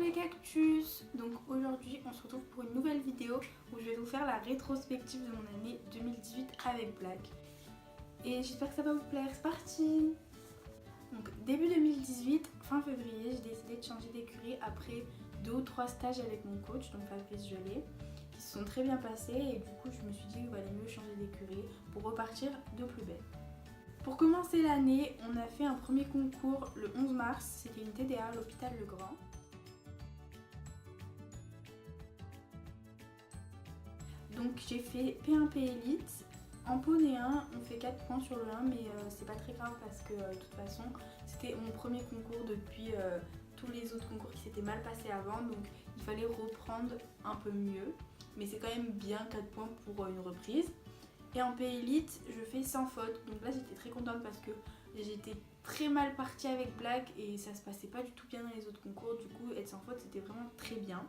les cactus! Donc aujourd'hui on se retrouve pour une nouvelle vidéo où je vais vous faire la rétrospective de mon année 2018 avec Black. Et j'espère que ça va vous plaire, c'est parti! Donc début 2018, fin février, j'ai décidé de changer d'écurie après 2 ou 3 stages avec mon coach, donc Fabrice Gelé, qui se sont très bien passés et du coup je me suis dit qu'il valait mieux changer d'écurie pour repartir de plus belle. Pour commencer l'année, on a fait un premier concours le 11 mars, c'était une TDA à l'hôpital Le Grand. Donc j'ai fait P1P Elite. En poney 1, on fait 4 points sur le 1, mais c'est pas très grave parce que de toute façon, c'était mon premier concours depuis tous les autres concours qui s'étaient mal passés avant, donc il fallait reprendre un peu mieux. Mais c'est quand même bien 4 points pour une reprise. Et en P Elite, je fais sans faute, donc là j'étais très contente parce que j'étais très mal partie avec Black et ça se passait pas du tout bien dans les autres concours, du coup être sans faute c'était vraiment très bien.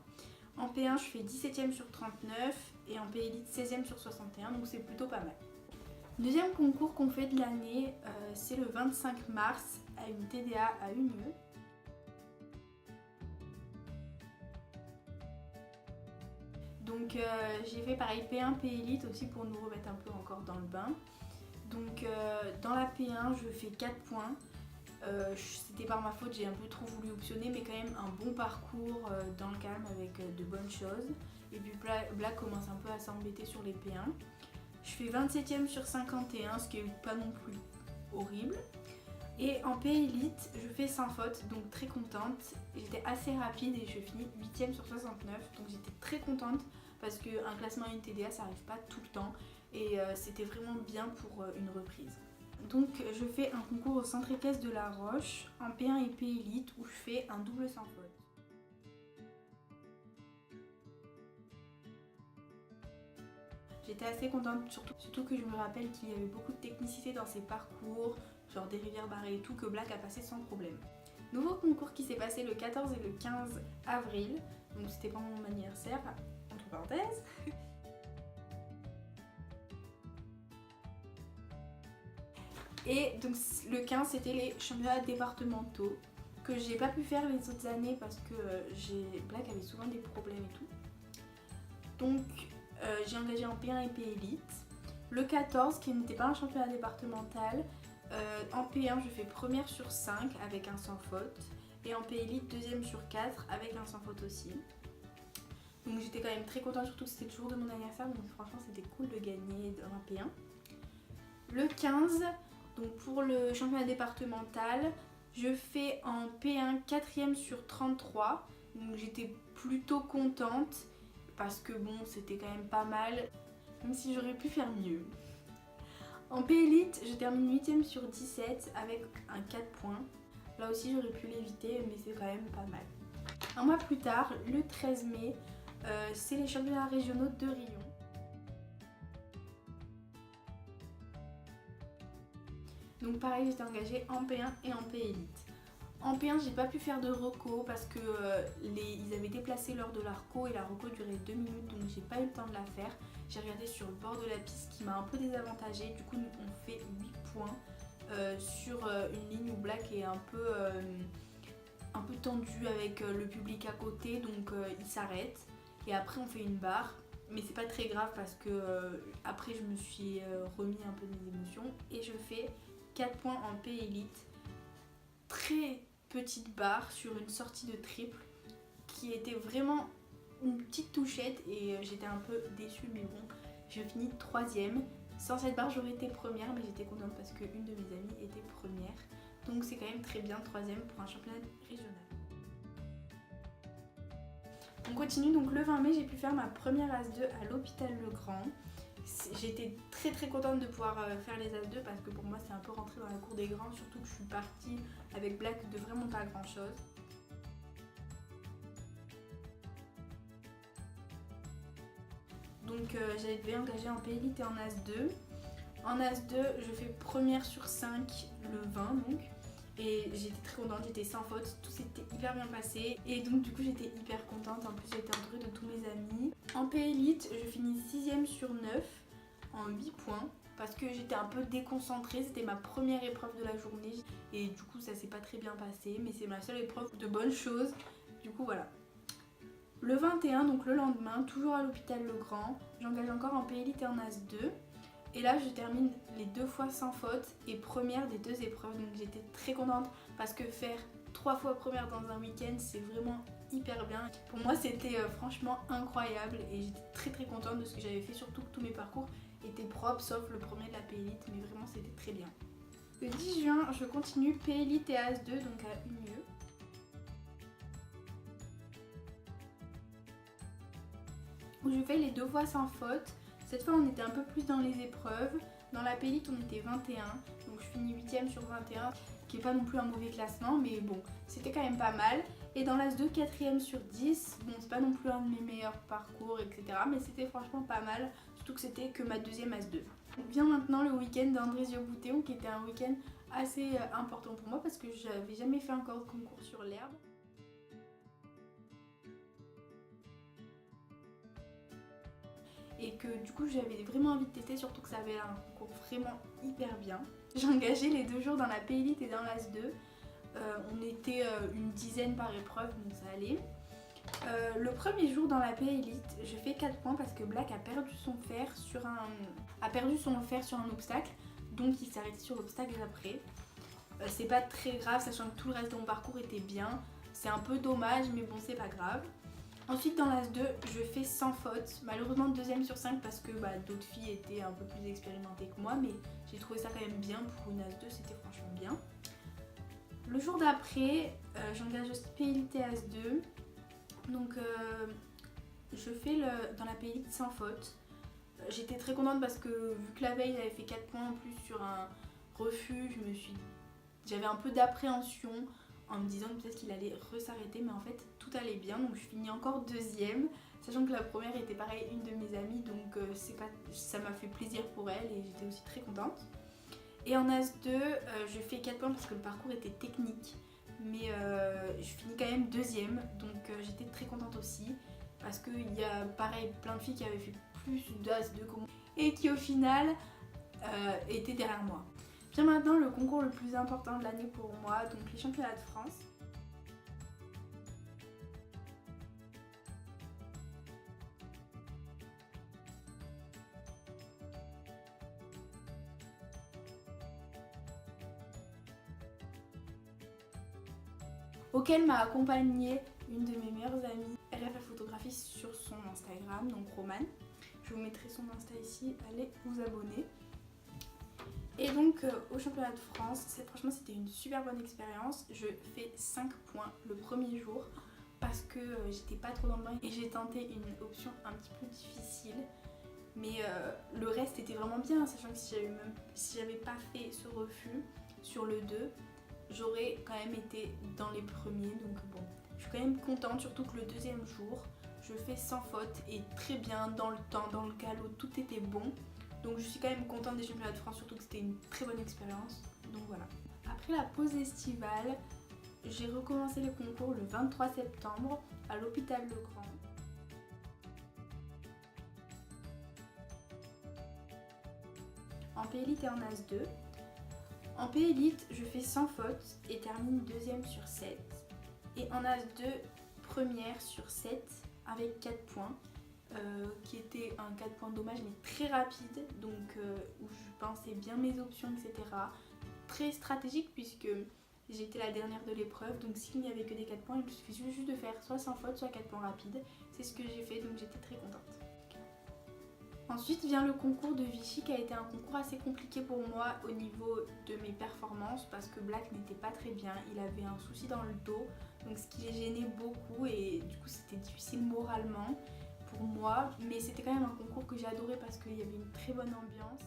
En P1 je fais 17ème sur 39 et en P Elite 16ème sur 61, donc c'est plutôt pas mal. Deuxième concours qu'on fait de l'année, c'est le 25 mars à une TDA à Unieux. Donc j'ai fait pareil P1, P Elite aussi pour nous remettre un peu encore dans le bain. Donc dans la P1 je fais 4 points. C'était par ma faute, j'ai un peu trop voulu optionner, mais quand même un bon parcours dans le calme avec de bonnes choses. Et puis Black commence un peu à s'embêter sur les P1. Je fais 27ème sur 51, ce qui est pas non plus horrible. Et en P Elite, je fais sans faute, donc très contente. J'étais assez rapide et je finis 8ème sur 69, donc j'étais très contente parce qu'un classement à une TDA ça arrive pas tout le temps et c'était vraiment bien pour une reprise. Donc je fais un concours au centre équestre de La Roche en P1 et P Elite où je fais un double sans faute. J'étais assez contente, surtout que je me rappelle qu'il y avait beaucoup de technicité dans ces parcours, genre des rivières barrées et tout, que Black a passé sans problème. Nouveau concours qui s'est passé le 14 et le 15 avril, donc c'était pas mon anniversaire, entre parenthèses. Et donc le 15 c'était les championnats départementaux que j'ai pas pu faire les autres années parce que Black avait souvent des problèmes et tout. Donc j'ai engagé en P1 et P Elite. Le 14 qui n'était pas un championnat départemental, en P1 je fais première sur 5 avec un sans faute et en P Elite deuxième sur 4 avec un sans faute aussi. Donc j'étais quand même très contente, surtout que c'était le jour de mon anniversaire, donc franchement c'était cool de gagner un P1. Le 15, donc pour le championnat départemental, je fais en P1 4ème sur 33, donc j'étais plutôt contente parce que bon c'était quand même pas mal, même si j'aurais pu faire mieux. En P Elite, je termine 8ème sur 17 avec un 4 points. Là aussi j'aurais pu l'éviter mais c'est quand même pas mal. Un mois plus tard, le 13 mai, c'est les championnats régionaux de Rion. Donc pareil, j'étais engagée en P1 et en P Elite. En P1, j'ai pas pu faire de reco parce que ils avaient déplacé l'heure de la reco et la reco durait 2 minutes, donc j'ai pas eu le temps de la faire. J'ai regardé sur le bord de la piste qui m'a un peu désavantagée, du coup on fait 8 points sur une ligne où Black est un peu tendu avec le public à côté, donc il s'arrête et après on fait une barre. Mais c'est pas très grave parce que après je me suis remis un peu de mes émotions et je fais 4 points en P Elite. Très petite barre sur une sortie de triple qui était vraiment une petite touchette et j'étais un peu déçue, mais bon, je finis 3ème. Sans cette barre j'aurais été première, mais j'étais contente parce qu'une de mes amies était première, donc c'est quand même très bien 3ème pour un championnat régional. On continue, donc le 20 mai j'ai pu faire ma première As2 à l'hôpital Le Grand. J'étais très contente de pouvoir faire les As2 parce que pour moi c'est un peu rentré dans la cour des grands, surtout que je suis partie avec Black de vraiment pas grand chose. Donc j'avais engagé en P Elite et en As2. En As2 je fais première sur 5 le 20 donc. Et j'étais très contente, j'étais sans faute, tout s'était hyper bien passé. Et donc du coup j'étais hyper contente, en plus j'étais entourée de tous mes amis. En P Elite, je finis 6ème sur 9 en 8 points. Parce que j'étais un peu déconcentrée, c'était ma première épreuve de la journée. Et du coup ça s'est pas très bien passé, mais c'est ma seule épreuve de bonnes choses. Du coup voilà. Le 21, donc le lendemain, toujours à l'hôpital Legrand, j'engage encore en P-Élite et en As2. Et là, je termine les 2 fois sans faute et première des 2 épreuves. Donc j'étais très contente parce que faire 3 fois première dans un week-end, c'est vraiment hyper bien. Pour moi, c'était franchement incroyable et j'étais très contente de ce que j'avais fait, surtout que tous mes parcours étaient propres, sauf le premier de la P-Élite, mais vraiment c'était très bien. Le 10 juin, je continue P-Élite et As2, donc à Unieux. Où je fais les 2 fois sans faute. Cette fois, on était un peu plus dans les épreuves. Dans la P-Élite, on était 21, donc je finis 8ème sur 21, qui n'est pas non plus un mauvais classement, mais bon, c'était quand même pas mal. Et dans l'As2, 4ème sur 10, bon, c'est pas non plus un de mes meilleurs parcours, etc., mais c'était franchement pas mal, surtout que c'était que ma 2ème As2. Donc vient maintenant le week-end d'Andrézieux-Boutéon, qui était un week-end assez important pour moi, parce que j'avais jamais fait encore de concours sur l'herbe. Et que du coup j'avais vraiment envie de tester, surtout que ça avait un concours vraiment hyper bien. J'ai engagé les 2 jours dans la P-Élite et dans l'As2. On était une dizaine par épreuve, donc ça allait. Le premier jour dans la P-Élite, je fais 4 points parce que Black a perdu son fer sur un obstacle, donc il s'est arrêté sur l'obstacle d'après. C'est pas très grave, sachant que tout le reste de mon parcours était bien. C'est un peu dommage, mais bon, c'est pas grave. Ensuite, dans l'As2, je fais sans faute. Malheureusement, 2ème sur 5 parce que d'autres filles étaient un peu plus expérimentées que moi, mais j'ai trouvé ça quand même bien pour une As2, c'était franchement bien. Le jour d'après, j'engage aussi P-Élite et As2. Donc, je fais dans la P-Élite sans faute. J'étais très contente parce que vu que la veille, j'avais fait 4 points en plus sur un refus, j'avais un peu d'appréhension en me disant peut-être qu'il allait s'arrêter, mais en fait tout allait bien, donc je finis encore 2ème, sachant que la première était pareil, une de mes amies, donc ça m'a fait plaisir pour elle et j'étais aussi très contente. Et en As2, je fais 4 points parce que le parcours était technique, mais je finis quand même 2ème, donc j'étais très contente aussi, parce qu'il y a pareil plein de filles qui avaient fait plus d'As2 que moi et qui au final étaient derrière moi. Vient maintenant le concours le plus important de l'année pour moi, donc les championnats de France. Auquel m'a accompagnée une de mes meilleures amies, RF Photographie, sur son Instagram, donc Romane. Je vous mettrai son Insta ici, allez vous abonner. Et donc au championnat de France, franchement c'était une super bonne expérience. Je fais 5 points le premier jour parce que j'étais pas trop dans le bain et j'ai tenté une option un petit peu difficile. Mais le reste était vraiment bien, sachant que si j'avais pas fait ce refus sur le 2, j'aurais quand même été dans les premiers. Donc bon, je suis quand même contente, surtout que le 2e jour, je fais sans faute et très bien dans le temps, dans le galop, tout était bon. Donc je suis quand même contente des championnats de France, surtout que c'était une très bonne expérience. Donc voilà. Après la pause estivale, j'ai recommencé les concours le 23 septembre à l'hôpital Legrand. En P-Élite et en As2. En P-Élite, je fais sans faute et termine 2ème sur 7. Et en As2, première sur 7 avec 4 points. Qui était un 4 points de dommage mais très rapide, donc où je pensais bien mes options, etc. Très stratégique puisque j'étais la dernière de l'épreuve, donc s'il n'y avait que des 4 points, il suffisait juste de faire soit sans faute, soit 4 points rapides. C'est ce que j'ai fait, donc j'étais très contente. Ensuite vient le concours de Vichy qui a été un concours assez compliqué pour moi au niveau de mes performances parce que Black n'était pas très bien, il avait un souci dans le dos, donc ce qui les gênait beaucoup et du coup c'était difficile moralement pour moi, mais c'était quand même un concours que j'ai adoré parce qu'il y avait une très bonne ambiance.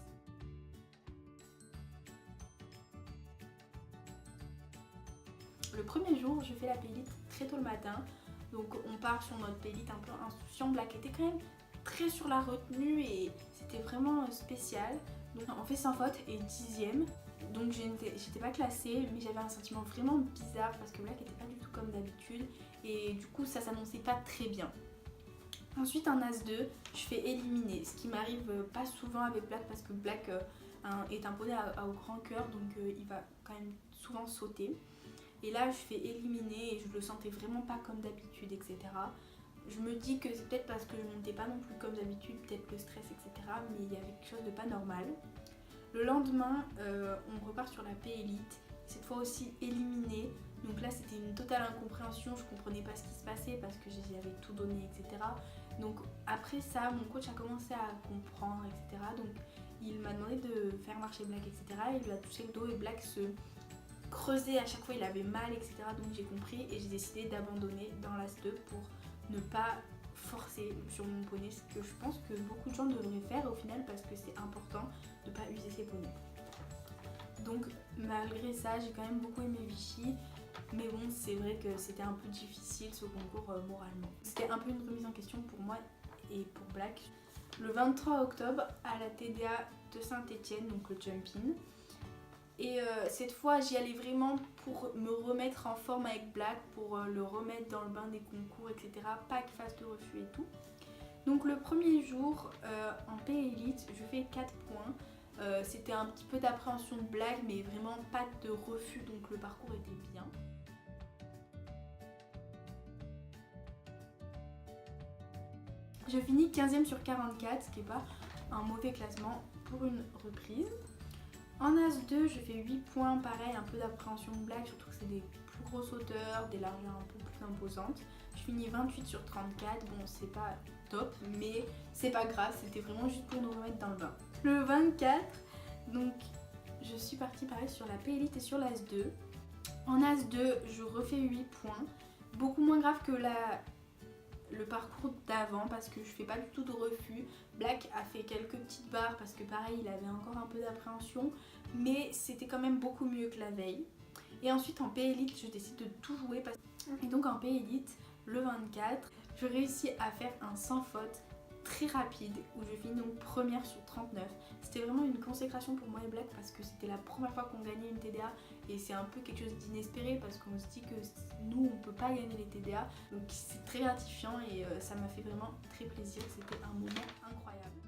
Le premier jour, je fais la P-Élite très tôt le matin, donc on part sur notre P-Élite un peu insouciant. Black était quand même très sur la retenue et c'était vraiment spécial. Donc on fait sans faute et 10ème, donc j'étais pas classée, mais j'avais un sentiment vraiment bizarre parce que Black était pas du tout comme d'habitude et du coup ça s'annonçait pas très bien. Ensuite en As2, je fais éliminer, ce qui m'arrive pas souvent avec Black parce que Black est un poney au grand cœur, donc il va quand même souvent sauter. Et là je fais éliminer et je le sentais vraiment pas comme d'habitude, etc. Je me dis que c'est peut-être parce que je montais pas non plus comme d'habitude, peut-être le stress, etc. Mais il y avait quelque chose de pas normal. Le lendemain, on repart sur la P-Elite, cette fois aussi éliminée. Donc là, c'était une totale incompréhension, je comprenais pas ce qui se passait parce que j'avais tout donné, etc. Donc après ça, mon coach a commencé à comprendre, etc. Donc il m'a demandé de faire marcher Black, etc. Il lui a touché le dos et Black se creusait à chaque fois, il avait mal, etc. Donc j'ai compris et j'ai décidé d'abandonner dans l'As 2 pour ne pas forcer sur mon poney, ce que je pense que beaucoup de gens devraient faire au final parce que c'est important de ne pas user ses poneys. Donc malgré ça, j'ai quand même beaucoup aimé Vichy, mais bon, c'est vrai que c'était un peu difficile ce concours moralement. C'était un peu une remise en question pour moi et pour Black. Le 23 octobre à la TDA de Saint-Etienne, donc le Jump-In. Et cette fois, j'y allais vraiment pour me remettre en forme avec Black, pour le remettre dans le bain des concours, etc. Pas qu'il fasse de refus et tout. Donc le premier jour, en P-Elite, je fais 4 points. C'était un petit peu d'appréhension de Black, mais vraiment pas de refus, donc le parcours était bien. Je finis 15e sur 44, ce qui n'est pas un mauvais classement pour une reprise. En As 2, je fais 8 points, pareil, un peu d'appréhension de Black, surtout que c'est des plus grosses hauteurs, des largeurs un peu plus imposantes. Je finis 28 sur 34, bon c'est pas top, mais c'est pas grave, c'était vraiment juste pour nous remettre dans le bain. Le 24, donc je suis partie pareil sur la P-Elite et sur l'As 2. En As 2, je refais 8 points, beaucoup moins grave que le parcours d'avant parce que je fais pas du tout de refus. Black a fait quelques petites barres parce que pareil il avait encore un peu d'appréhension, mais c'était quand même beaucoup mieux que la veille. Et ensuite en P-Elite je décide de tout jouer et donc en P-Elite le 24 je réussis à faire un sans faute très rapide où je finis donc première sur 39. C'était vraiment une consécration pour moi et Black parce que c'était la première fois qu'on gagnait une TDA et c'est un peu quelque chose d'inespéré parce qu'on se dit que nous on peut pas gagner les TDA, donc c'est très gratifiant et ça m'a fait vraiment très plaisir, c'était un moment incroyable.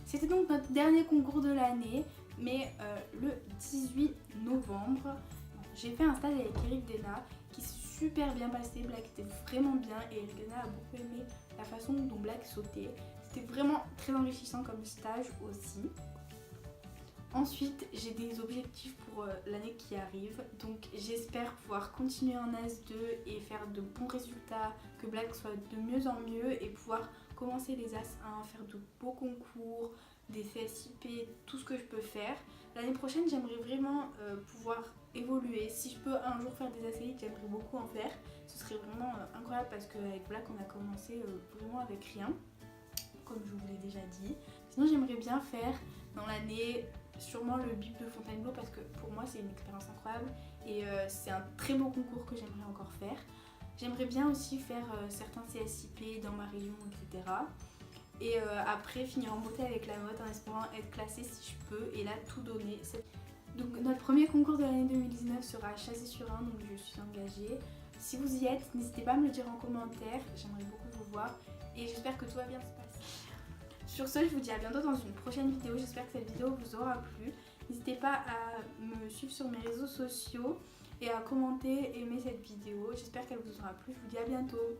C'était donc notre dernier concours de l'année, mais le 18 novembre, j'ai fait un stage avec Eric Dena qui s'est super bien passé. Black était vraiment bien et Eric Dena a beaucoup aimé la façon dont Black sautait. C'était vraiment très enrichissant comme stage aussi. Ensuite, j'ai des objectifs pour l'année qui arrive, donc j'espère pouvoir continuer en As 2 et faire de bons résultats, que Black soit de mieux en mieux et pouvoir commencer les As 1, faire de beaux concours, des CSIP, tout ce que je peux faire. L'année prochaine, j'aimerais vraiment pouvoir évoluer. Si je peux un jour faire des As Elite, j'aimerais beaucoup en faire. Ce serait vraiment incroyable parce qu'avec Black, on a commencé vraiment avec rien, comme je vous l'ai déjà dit. Sinon, j'aimerais bien faire dans l'année sûrement le BIP de Fontainebleau parce que pour moi c'est une expérience incroyable et c'est un très beau concours que j'aimerais encore faire. J'aimerais bien aussi faire certains CSIP dans ma région, etc. Et après finir en beauté avec la mode en espérant être classée si je peux et là tout donner. Donc notre premier concours de l'année 2019 sera à Chazé-sur-Ain, donc je suis engagée. Si vous y êtes, n'hésitez pas à me le dire en commentaire, j'aimerais beaucoup vous voir et j'espère que tout va bien se passer. Sur ce, je vous dis à bientôt dans une prochaine vidéo. J'espère que cette vidéo vous aura plu. N'hésitez pas à me suivre sur mes réseaux sociaux et à commenter, aimer cette vidéo. J'espère qu'elle vous aura plu. Je vous dis à bientôt.